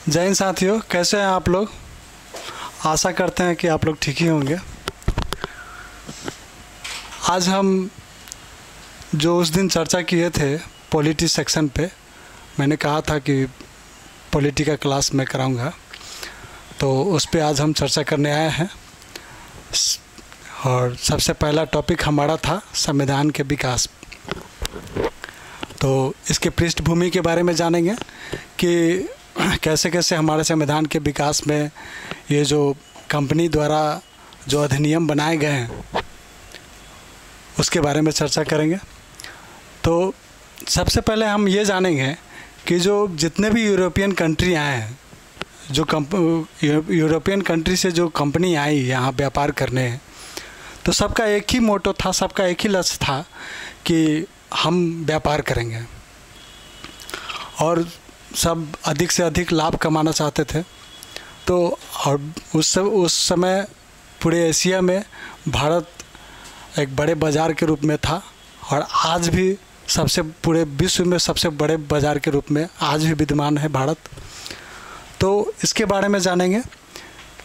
जय हिंद साथियों, कैसे हैं आप लोग। आशा करते हैं कि आप लोग ठीक ही होंगे। आज हम जो उस दिन चर्चा किए थे पॉलिटी सेक्शन पे, मैंने कहा था कि पॉलिटी का क्लास मैं कराऊंगा, तो उस पे आज हम चर्चा करने आए हैं। और सबसे पहला टॉपिक हमारा था संविधान के विकास। तो इसके पृष्ठभूमि के बारे में जानेंगे कि कैसे कैसे हमारे संविधान के विकास में ये जो कंपनी द्वारा जो अधिनियम बनाए गए हैं उसके बारे में चर्चा करेंगे। तो सबसे पहले हम ये जानेंगे कि जो जितने भी यूरोपियन कंट्री आए हैं, जो यूरोपियन कंट्री से जो कंपनी आई यहाँ व्यापार करने, तो सबका एक ही मोटो था, सबका एक ही लक्ष्य था कि हम व्यापार करेंगे और सब अधिक से अधिक लाभ कमाना चाहते थे। तो और उस समय पूरे एशिया में भारत एक बड़े बाज़ार के रूप में था और आज भी पूरे विश्व में सबसे बड़े बाज़ार के रूप में आज भी विद्यमान है भारत। तो इसके बारे में जानेंगे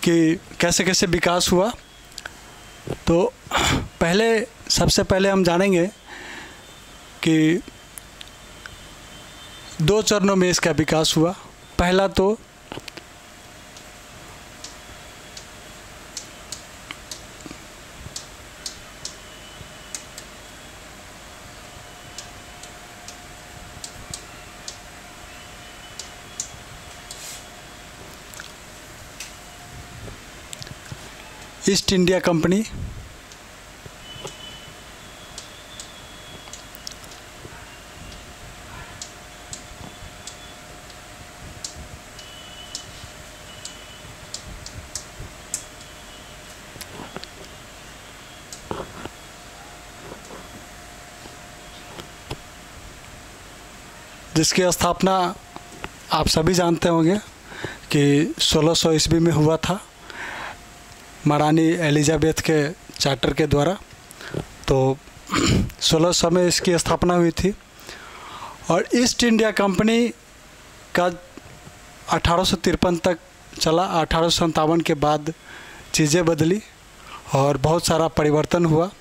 कि कैसे कैसे विकास हुआ। तो सबसे पहले हम जानेंगे कि दो चरणों में इसका विकास हुआ। पहला तो ईस्ट इंडिया कंपनी, जिसकी स्थापना आप सभी जानते होंगे कि 1600 ईस्वी में हुआ था महारानी एलिजाबेथ के चार्टर के द्वारा। तो 1600 में इसकी स्थापना हुई थी और ईस्ट इंडिया कंपनी का 1853 तक चला। 1857 के बाद चीज़ें बदली और बहुत सारा परिवर्तन हुआ,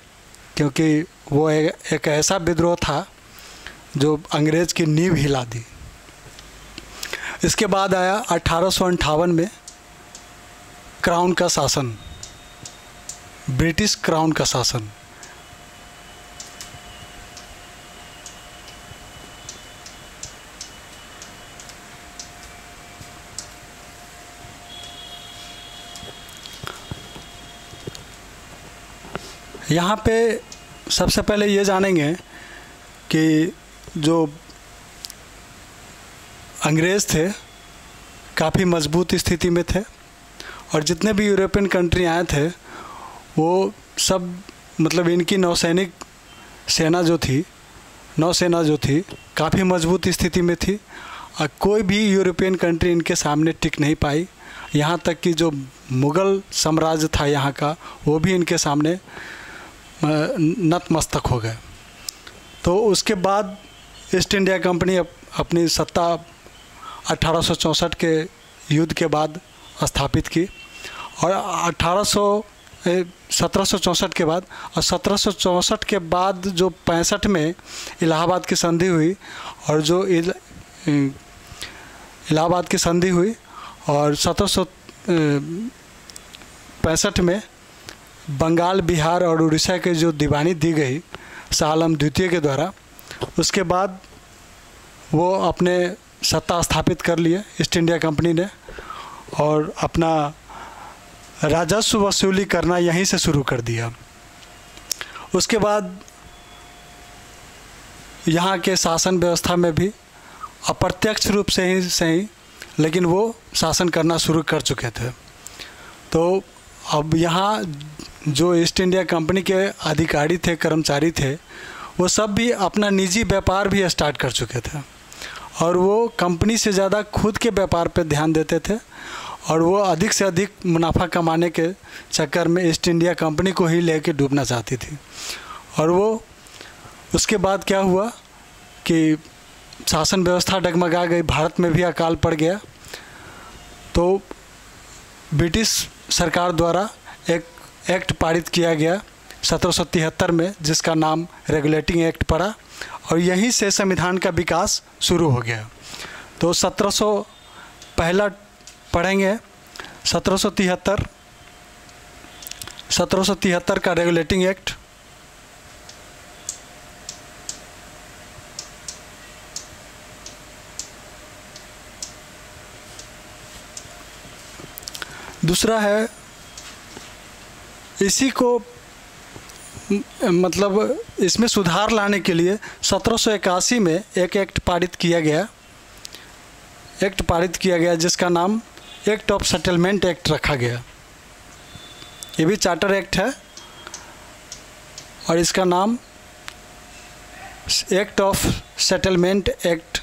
क्योंकि वो एक ऐसा विद्रोह था जो अंग्रेज़ की नींव हिला दी। इसके बाद आया 1858 में क्राउन का शासन, ब्रिटिश क्राउन का शासन। यहाँ पे सबसे पहले ये जानेंगे कि जो अंग्रेज़ थे काफ़ी मजबूत स्थिति में थे और जितने भी यूरोपियन कंट्री आए थे वो सब मतलब इनकी नौसेना जो थी काफ़ी मजबूत स्थिति में थी और कोई भी यूरोपियन कंट्री इनके सामने टिक नहीं पाई। यहाँ तक कि जो मुग़ल साम्राज्य था यहाँ का, वो भी इनके सामने नतमस्तक हो गए। तो उसके बाद ईस्ट इंडिया कंपनी अपनी सत्ता 1864 के युद्ध के बाद स्थापित की और 1764 के बाद और 1764 के बाद जो 65 में इलाहाबाद की संधि हुई और जो इलाहाबाद की संधि हुई और 1765 में बंगाल, बिहार और उड़ीसा के जो दीवानी दी गई शाह आलम द्वितीय के द्वारा, उसके बाद वो अपने सत्ता स्थापित कर लिए ईस्ट इंडिया कंपनी ने और अपना राजस्व वसूली करना यहीं से शुरू कर दिया। उसके बाद यहाँ के शासन व्यवस्था में भी अप्रत्यक्ष रूप से ही लेकिन वो शासन करना शुरू कर चुके थे। तो अब यहाँ जो ईस्ट इंडिया कंपनी के अधिकारी थे, कर्मचारी थे, वो सब भी अपना निजी व्यापार भी स्टार्ट कर चुके थे और वो कंपनी से ज़्यादा खुद के व्यापार पर ध्यान देते थे और वो अधिक से अधिक मुनाफा कमाने के चक्कर में ईस्ट इंडिया कंपनी को ही लेके डूबना चाहती थी। और वो उसके बाद क्या हुआ कि शासन व्यवस्था डगमगा गई, भारत में भी अकाल पड़ गया। तो ब्रिटिश सरकार द्वारा एक एक्ट पारित किया गया 1773 में, जिसका नाम रेगुलेटिंग एक्ट पड़ा, और यहीं से संविधान का विकास शुरू हो गया। तो 1700 पहला पढ़ेंगे 1773 का रेगुलेटिंग एक्ट। दूसरा है, इसी को मतलब इसमें सुधार लाने के लिए 1781 में एक एक्ट पारित किया गया जिसका नाम एक्ट ऑफ सेटलमेंट एक्ट रखा गया। ये भी चार्टर एक्ट है और इसका नाम act of settlement act.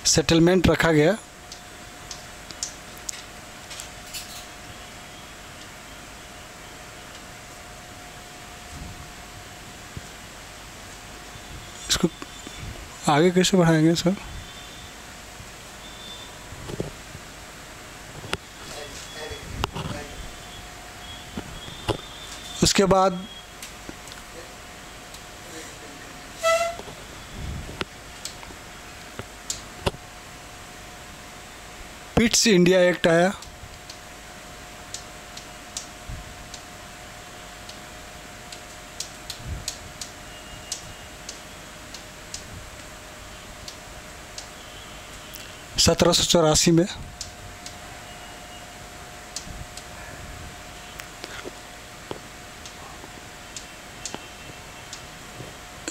Settlement रखा गया। इसको आगे कैसे बढ़ाएंगे सर? उसके बाद पिट्स इंडिया एक्ट आया। सत्रह सौ चौरासी में।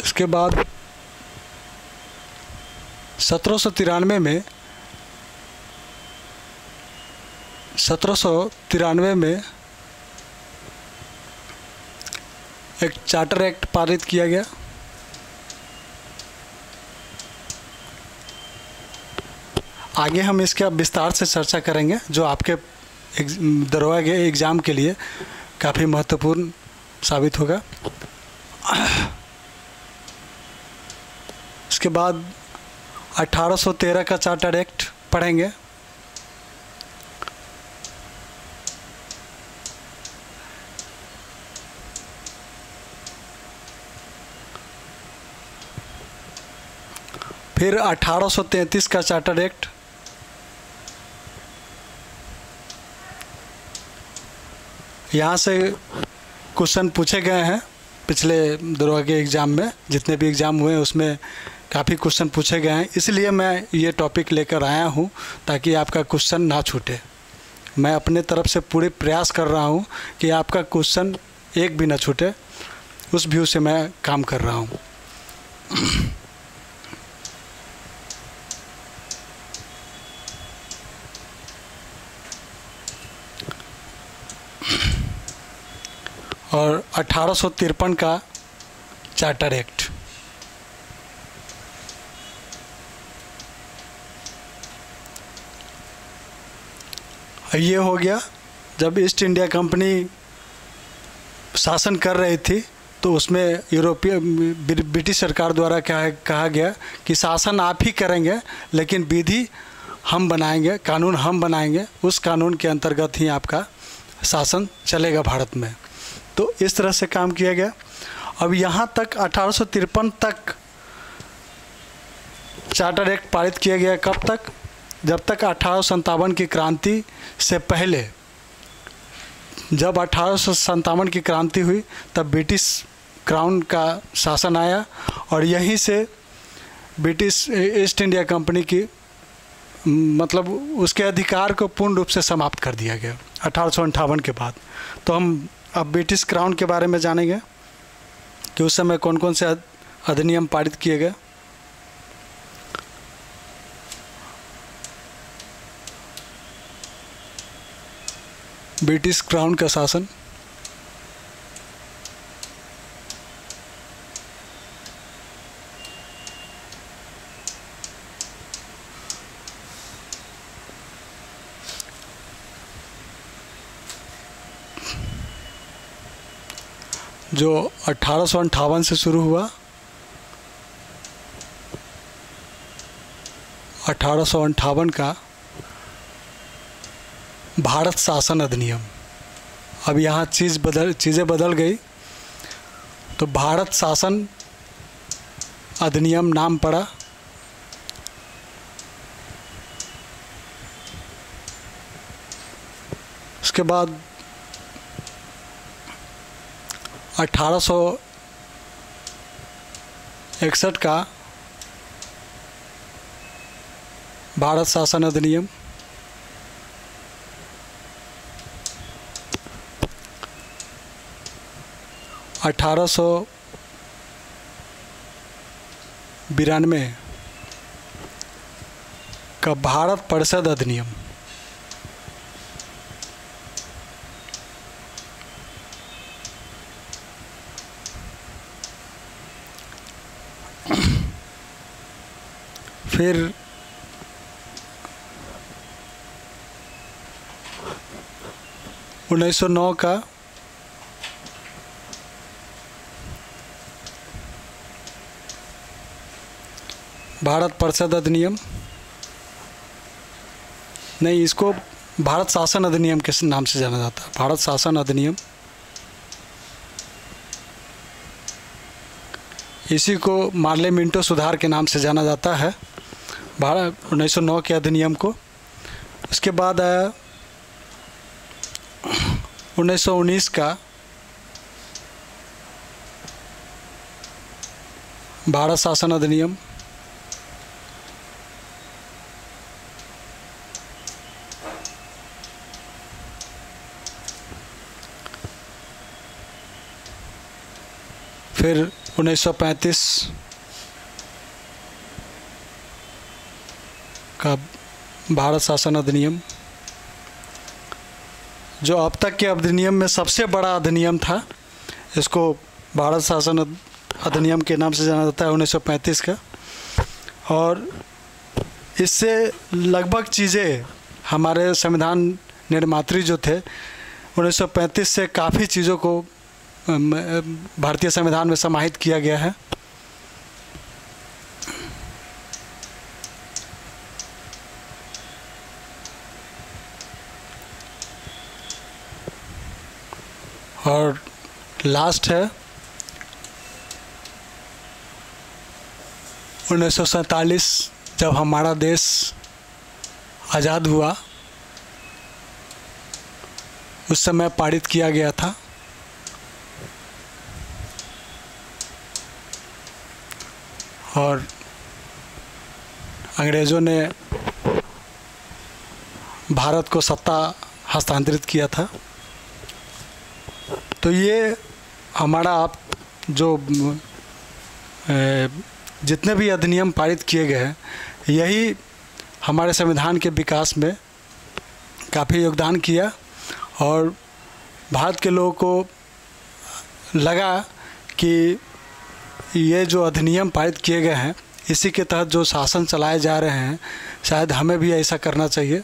इसके बाद 1793 में 1793 में एक चार्टर एक्ट पारित किया गया। आगे हम इसका विस्तार से चर्चा करेंगे, जो आपके दरोगा के एग्ज़ाम के लिए काफ़ी महत्वपूर्ण साबित होगा। इसके बाद 1813 का चार्टर एक्ट पढ़ेंगे। फिर 1833 का चार्टर एक्ट। यहाँ से क्वेश्चन पूछे गए हैं पिछले दरोगा के एग्ज़ाम में, जितने भी एग्ज़ाम हुए उसमें काफ़ी क्वेश्चन पूछे गए हैं, इसलिए मैं ये टॉपिक लेकर आया हूँ ताकि आपका क्वेश्चन ना छूटे। मैं अपने तरफ से पूरे प्रयास कर रहा हूँ कि आपका क्वेश्चन एक भी ना छूटे, उस व्यू से मैं काम कर रहा हूँ। और 1853 का चार्टर एक्ट। ये हो गया जब ईस्ट इंडिया कंपनी शासन कर रही थी, तो उसमें यूरोपीय ब्रिटिश सरकार द्वारा कहा गया कि शासन आप ही करेंगे, लेकिन विधि हम बनाएंगे, कानून हम बनाएंगे, उस कानून के अंतर्गत ही आपका शासन चलेगा भारत में। तो इस तरह से काम किया गया। अब यहाँ तक 1853 तक चार्टर एक्ट पारित किया गया। कब तक? जब तक 1857 की क्रांति से पहले। जब 1857 की क्रांति हुई तब ब्रिटिश क्राउन का शासन आया और यहीं से ब्रिटिश ईस्ट इंडिया कंपनी की मतलब उसके अधिकार को पूर्ण रूप से समाप्त कर दिया गया 1858 के बाद। तो हम अब ब्रिटिश क्राउन के बारे में जानेंगे कि उस समय कौन कौन से अधिनियम पारित किए गए। ब्रिटिश क्राउन का शासन। जो 1858 से शुरू हुआ। 1858 का भारत शासन अधिनियम। अब यहाँ चीज़ें बदल गई, तो भारत शासन अधिनियम नाम पड़ा। उसके बाद 1861 का भारत शासन अधिनियम। 1892 का भारत परिषद अधिनियम। फिर 1909 का भारत परिषद अधिनियम, नहीं, इसको भारत शासन अधिनियम के नाम से जाना जाता है। भारत शासन अधिनियम, इसी को मार्ले मिंटो सुधार के नाम से जाना जाता है, भारत 1909 के अधिनियम को। उसके बाद आया 1919 का भारत शासन अधिनियम। फिर 1935 का भारत शासन अधिनियम, जो अब तक के अधिनियम में सबसे बड़ा अधिनियम था। इसको भारत शासन अधिनियम के नाम से जाना जाता है, 1935 का। और इससे लगभग चीज़ें हमारे संविधान निर्मात्री जो थे 1935 से काफ़ी चीज़ों को भारतीय संविधान में समाहित किया गया है। और लास्ट है 1947, जब हमारा देश आज़ाद हुआ, उस समय पारित किया गया था। और अंग्रेज़ों ने भारत को सत्ता हस्तांतरित किया था। तो ये हमारा आप जो जितने भी अधिनियम पारित किए गए हैं, यही हमारे संविधान के विकास में काफ़ी योगदान किया। और भारत के लोगों को लगा कि ये जो अधिनियम पारित किए गए हैं, इसी के तहत जो शासन चलाए जा रहे हैं, शायद हमें भी ऐसा करना चाहिए।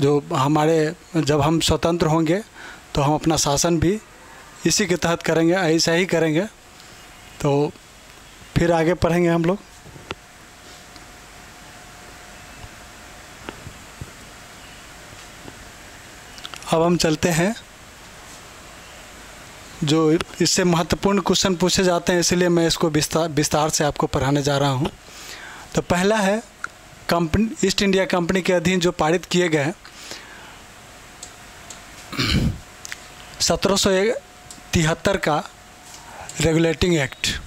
जो जब हम स्वतंत्र होंगे तो हम अपना शासन भी इसी के तहत करेंगे, ऐसा ही करेंगे। तो फिर आगे पढ़ेंगे हम लोग। अब हम चलते हैं, जो इससे महत्वपूर्ण क्वेश्चन पूछे जाते हैं, इसलिए मैं इसको विस्तार से आपको पढ़ाने जा रहा हूँ। तो पहला है ईस्ट इंडिया कंपनी के अधीन जो पारित किए गए 1773 का रेगुलेटिंग एक्ट।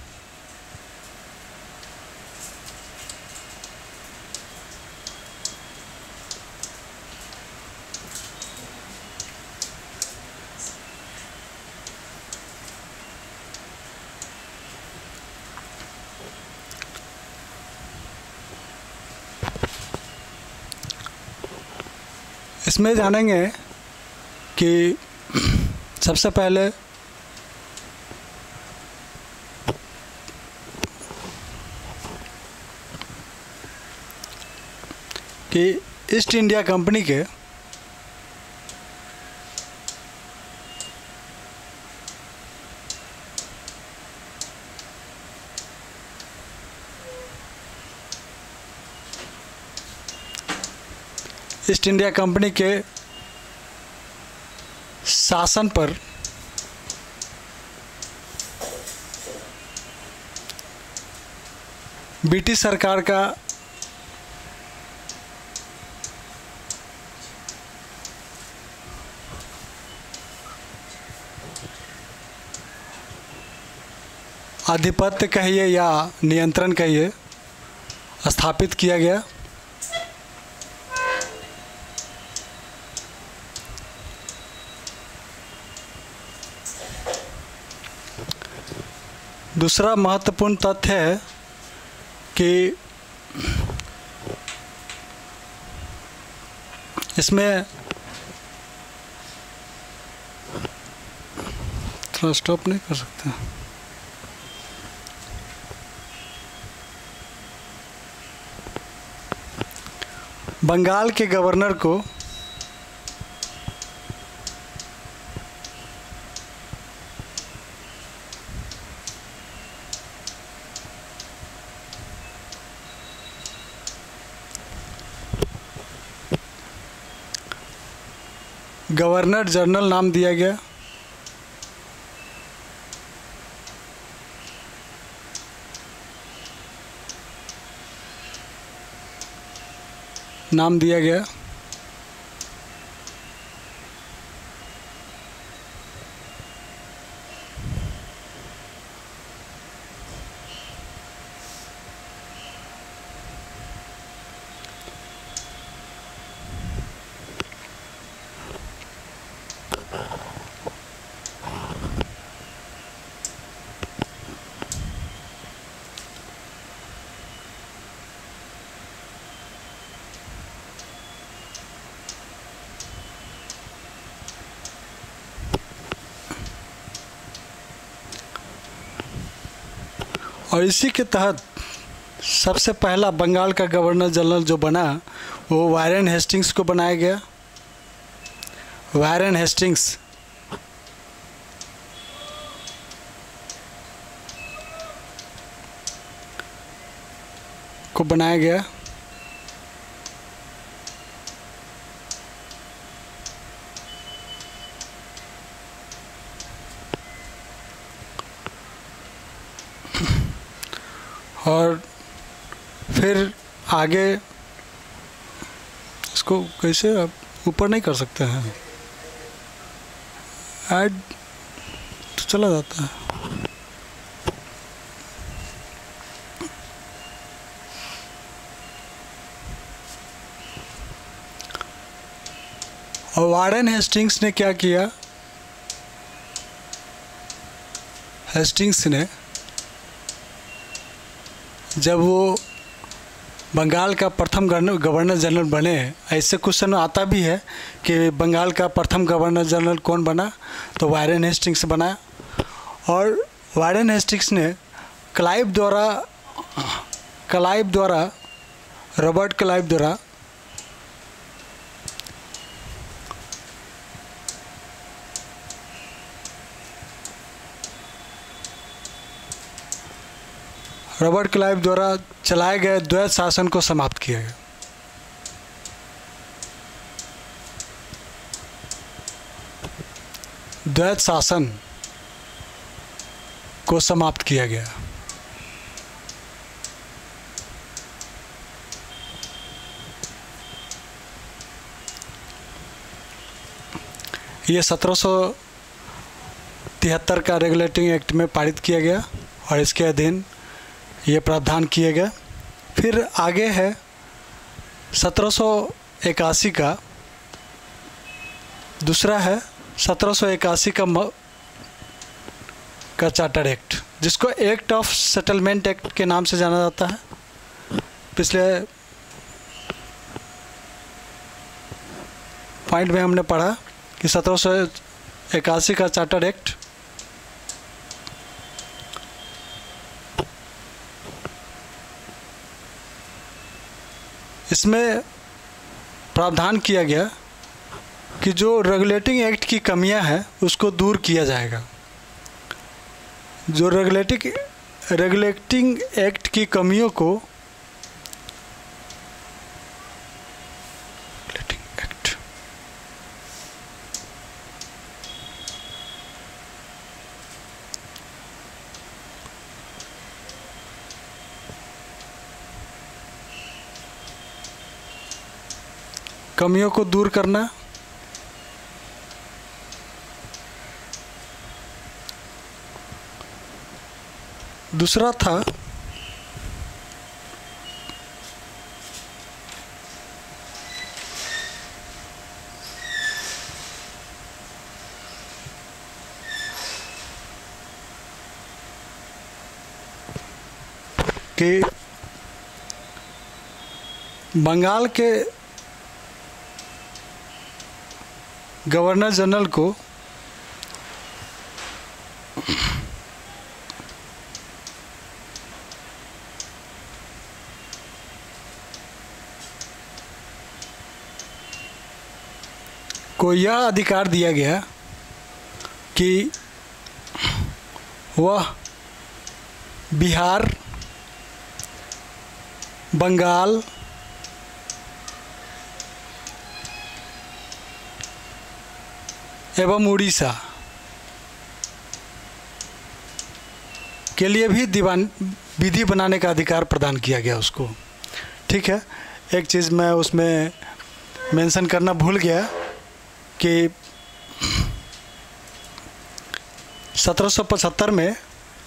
इसमें जानेंगे कि सबसे पहले कि ईस्ट इंडिया कंपनी के ईस्ट इंडिया कंपनी के शासन पर ब्रिटिश सरकार का आधिपत्य कहिए या नियंत्रण कहिए स्थापित किया गया। दूसरा महत्वपूर्ण तथ्य है कि इसमें थोड़ा स्टॉप नहीं कर सकते। बंगाल के गवर्नर को गवर्नर जनरल नाम दिया गया। नाम दिया गया। और इसी के तहत सबसे पहला बंगाल का गवर्नर जनरल जो बना वो वारेन हेस्टिंग्स को बनाया गया। वारेन हेस्टिंग्स को बनाया गया। और फिर आगे इसको कैसे आप ऊपर नहीं कर सकते हैं, ऐड तो चला जाता है। और वारेन हेस्टिंग्स ने क्या किया, हेस्टिंग्स ने जब वो बंगाल का प्रथम गवर्नर जनरल बने, ऐसे क्वेश्चन आता भी है कि बंगाल का प्रथम गवर्नर जनरल कौन बना, तो वारेन हेस्टिंग्स बना। और वारेन हेस्टिंग्स ने क्लाइव द्वारा रॉबर्ट क्लाइव द्वारा चलाए गए द्वैत शासन को समाप्त किया गया। द्वैत शासन को समाप्त किया गया। ये 1773 का रेगुलेटिंग एक्ट में पारित किया गया और इसके अधीन ये प्रावधान किए गए। फिर आगे है 1781 का, दूसरा है 1781 का चार्टर एक्ट, जिसको एक्ट ऑफ सेटलमेंट एक्ट के नाम से जाना जाता है। पिछले पॉइंट में हमने पढ़ा कि 1781 का चार्टर एक्ट इसमें प्रावधान किया गया कि जो रेगुलेटिंग एक्ट की कमियां हैं उसको दूर किया जाएगा। जो रेगुलेटिंग एक्ट की कमियों को कमियों को दूर करना, दूसरा था कि बंगाल के गवर्नर जनरल को यह अधिकार दिया गया कि वह बिहार, बंगाल, एवं उड़ीसा के लिए भी विधि बनाने का अधिकार प्रदान किया गया उसको। ठीक है, एक चीज़ मैं उसमें मेंशन करना भूल गया कि 1775 में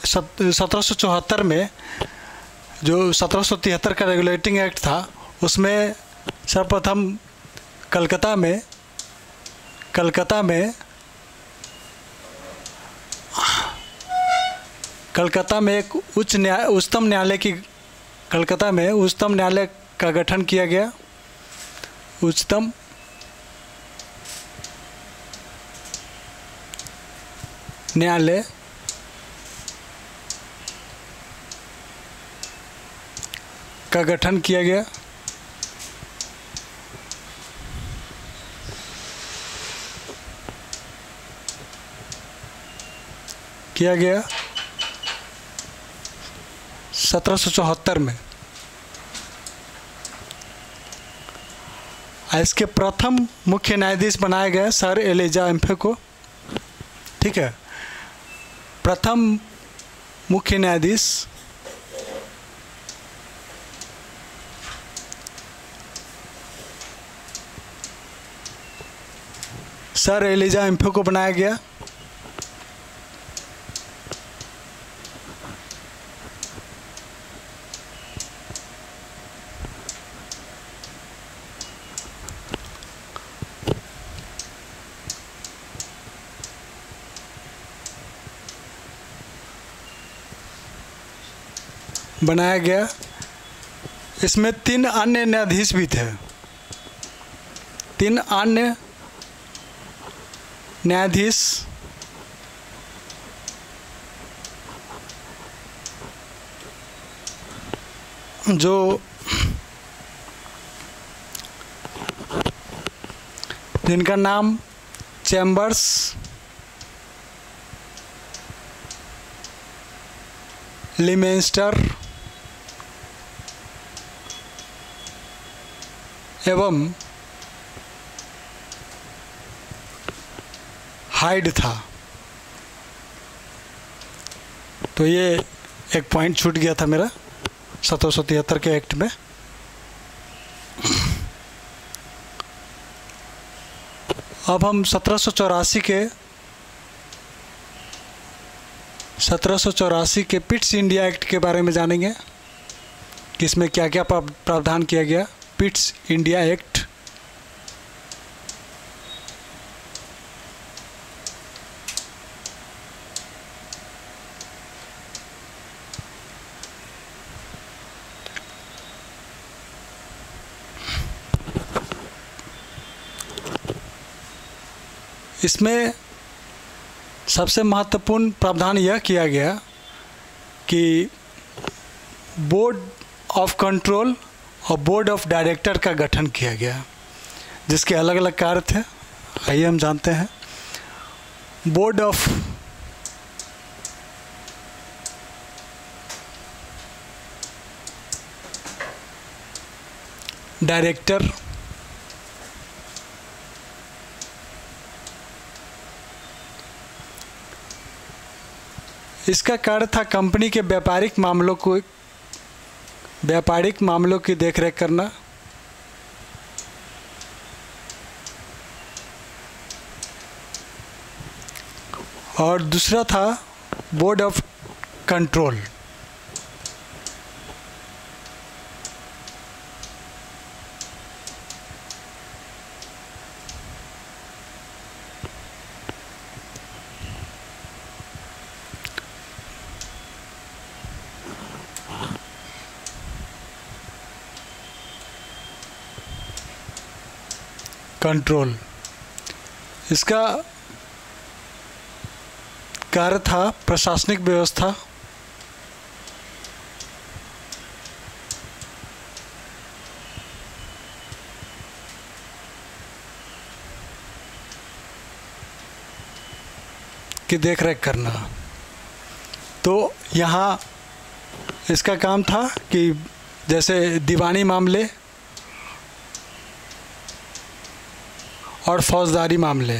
1774 में जो 1773 का रेगुलेटिंग एक्ट था, उसमें सर्वप्रथम कलकत्ता में एक उच्चतम न्यायालय का गठन किया गया। उच्चतम न्यायालय का गठन किया गया। किया गया 1774 में। इसके प्रथम मुख्य न्यायाधीश बनाए गए सर एलिजा एम्फे को। ठीक है, प्रथम मुख्य न्यायाधीश सर एलिजा एम्फे को बनाया गया। इसमें 3 अन्य न्यायाधीश भी थे। 3 अन्य न्यायाधीश जो जिनका नाम चैम्बर्स, लिमेंस्टर एवं हाइड था। तो ये एक पॉइंट छूट गया था मेरा 1773 के एक्ट में। अब हम 1784 के पिट्स इंडिया एक्ट के बारे में जानेंगे कि इसमें क्या क्या प्रावधान किया गया। पिट्स इंडिया एक्ट इसमें सबसे महत्वपूर्ण प्रावधान यह किया गया कि बोर्ड ऑफ कंट्रोल और बोर्ड ऑफ डायरेक्टर का गठन किया गया, जिसके अलग अलग कार्य थे। आइए हम जानते हैं। बोर्ड ऑफ डायरेक्टर इसका कार्य था कंपनी के व्यापारिक मामलों की देखरेख करना, और दूसरा था बोर्ड ऑफ कंट्रोल। कंट्रोल, इसका कार्य था प्रशासनिक व्यवस्था, की देखरेख करना। तो यहाँ इसका काम था कि जैसे दीवानी मामले और फौजदारी मामले,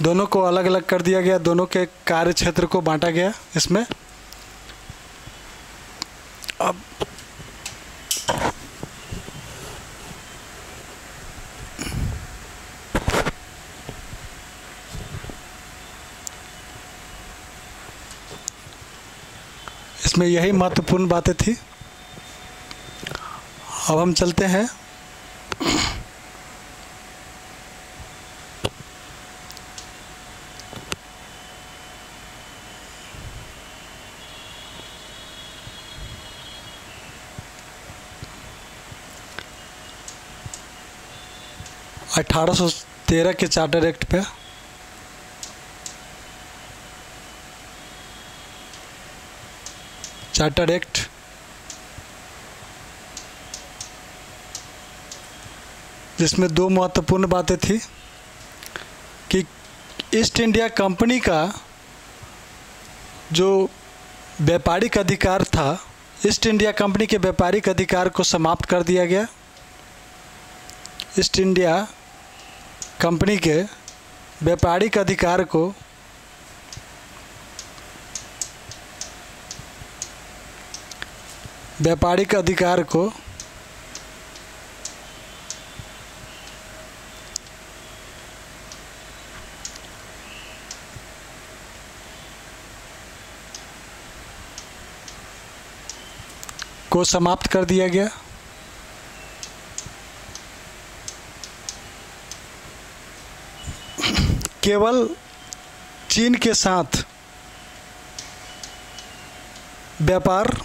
दोनों को अलग अलग कर दिया गया, दोनों के कार्य क्षेत्र को बांटा गया इसमें। अब इसमें यही महत्वपूर्ण बातें थी। अब हम चलते हैं अठारह सौ 13 के चार्टर एक्ट पे। चार्टर एक्ट जिसमें दो महत्वपूर्ण बातें थी कि ईस्ट इंडिया कंपनी का जो व्यापारिक अधिकार था, ईस्ट इंडिया कंपनी के व्यापारिक अधिकार को समाप्त कर दिया गया। ईस्ट इंडिया कंपनी के व्यापारिक अधिकार को समाप्त कर दिया गया। केवल चीन के साथ व्यापार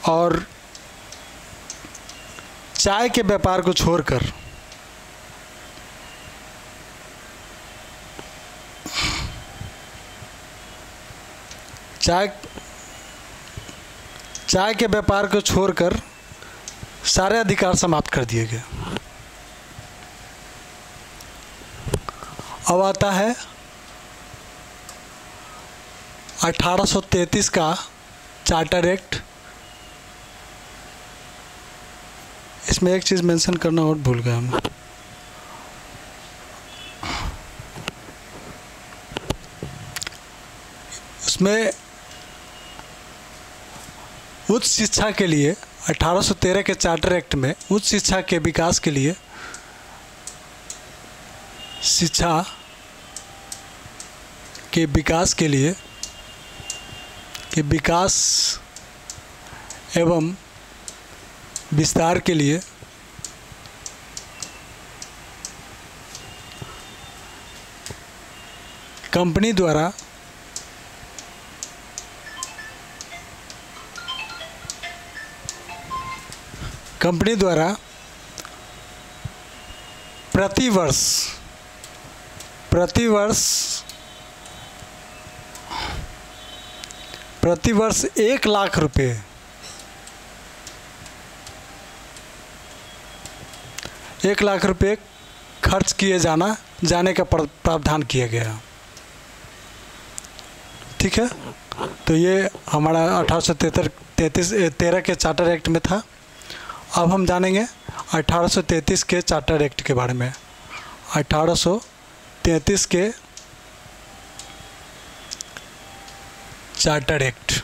और चाय के व्यापार को छोड़कर चाय के व्यापार को छोड़कर सारे अधिकार समाप्त कर दिए गए। अब आता है 1833 का चार्टर एक्ट। इसमें एक चीज़ मेंशन करना और भूल गया हम। उसमें उच्च शिक्षा के लिए 1813 के चार्टर एक्ट में उच्च शिक्षा के विकास के लिए विकास एवं विस्तार के लिए कंपनी द्वारा प्रतिवर्ष 1 लाख रुपए खर्च किए जाने का प्रावधान किया गया। ठीक है, तो ये हमारा 1813 के चार्टर एक्ट में था। अब हम जानेंगे 1833 के चार्टर एक्ट के बारे में। 1833 के चार्टर एक्ट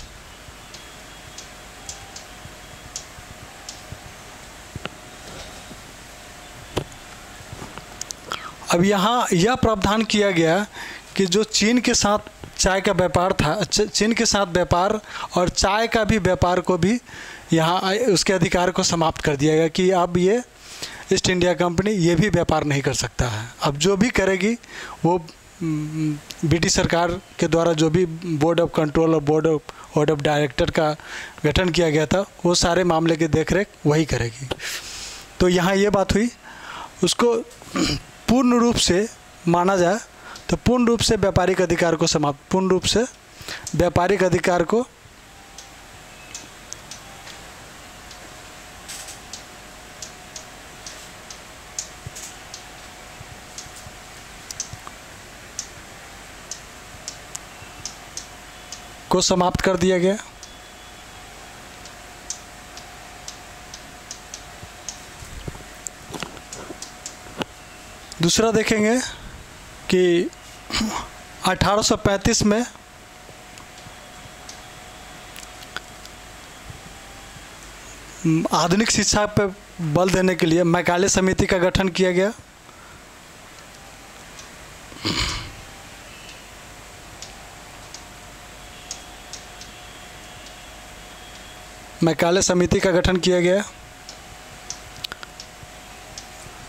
अब यहाँ यह प्रावधान किया गया कि जो चीन के साथ चाय का व्यापार था, चीन के साथ व्यापार और चाय का भी व्यापार को भी यहाँ उसके अधिकार को समाप्त कर दिया गया कि अब ये ईस्ट इंडिया कंपनी ये भी व्यापार नहीं कर सकता है। अब जो भी करेगी वो ब्रिटिश सरकार के द्वारा जो भी बोर्ड ऑफ कंट्रोल और बोर्ड ऑफ डायरेक्टर का गठन किया गया था वो सारे मामले की देखरेख वही करेगी। तो यहाँ ये बात हुई, उसको पूर्ण रूप से माना जाए तो पूर्ण रूप से व्यापारिक अधिकार को समाप्त, पूर्ण रूप से व्यापारिक अधिकार को समाप्त कर दिया गया। दूसरा देखेंगे कि 1835 में आधुनिक शिक्षा पर बल देने के लिए मैकाले समिति का गठन किया गया। मैकाले समिति का गठन किया गया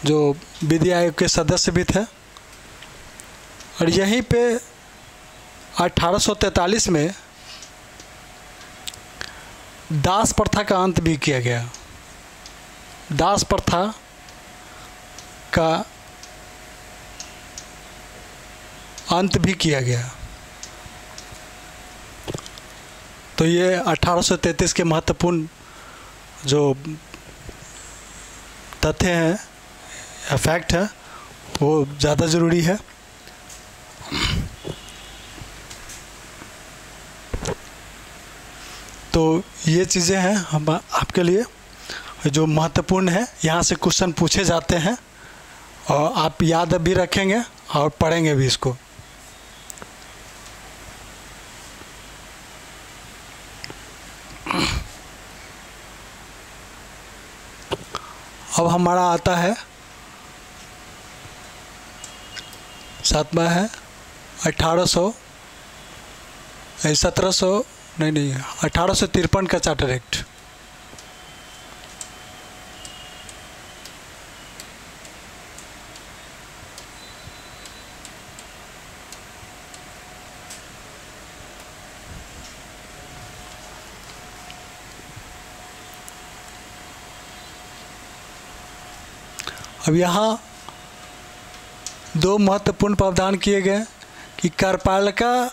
जो विधि आयोग के सदस्य भी थे। और यहीं पे 1843 में दास प्रथा का अंत भी किया गया। दास प्रथा का अंत भी किया गया। तो ये 1833 के महत्वपूर्ण जो तथ्य हैं या फैक्ट है वो ज़्यादा ज़रूरी है। तो ये चीज़ें हैं हम आपके लिए जो महत्वपूर्ण है, यहाँ से क्वेश्चन पूछे जाते हैं और आप याद भी रखेंगे और पढ़ेंगे भी इसको। अब हमारा आता है 7वां है 1853 का चार्टर एक्ट। अब यहाँ दो महत्वपूर्ण प्रावधान किए गए कि कार्यपालिका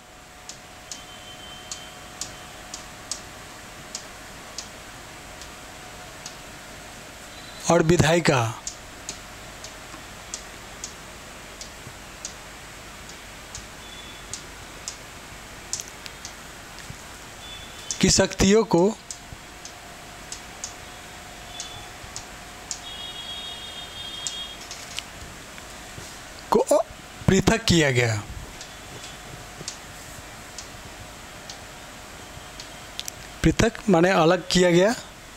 और विधायिका की शक्तियों को पृथक किया गया। पृथक माने अलग किया गया।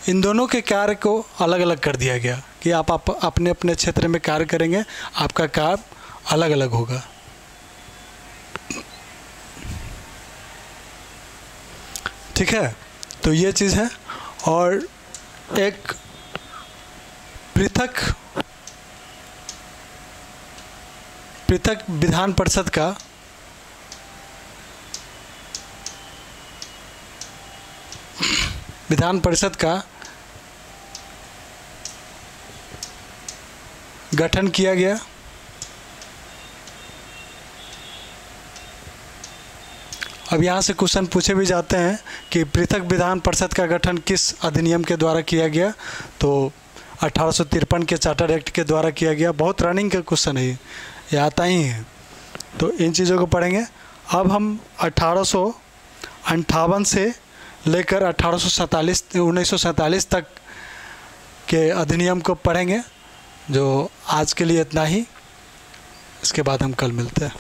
इन दोनों के कार्य को अलग अलग कर दिया गया कि आप अपने अपने क्षेत्र में कार्य करेंगे, आपका कार्य अलग अलग होगा। ठीक है, तो ये चीज़ है। और एक पृथक विधान परिषद का गठन किया गया। अब यहाँ से क्वेश्चन पूछे भी जाते हैं कि पृथक विधान परिषद का गठन किस अधिनियम के द्वारा किया गया, तो 1853 के चार्टर एक्ट के द्वारा किया गया। बहुत रनिंग का क्वेश्चन है ये आता ही है, तो इन चीज़ों को पढ़ेंगे। अब हम 1858 से लेकर 1947 तक के अधिनियम को पढ़ेंगे। जो आज के लिए इतना ही, इसके बाद हम कल मिलते हैं।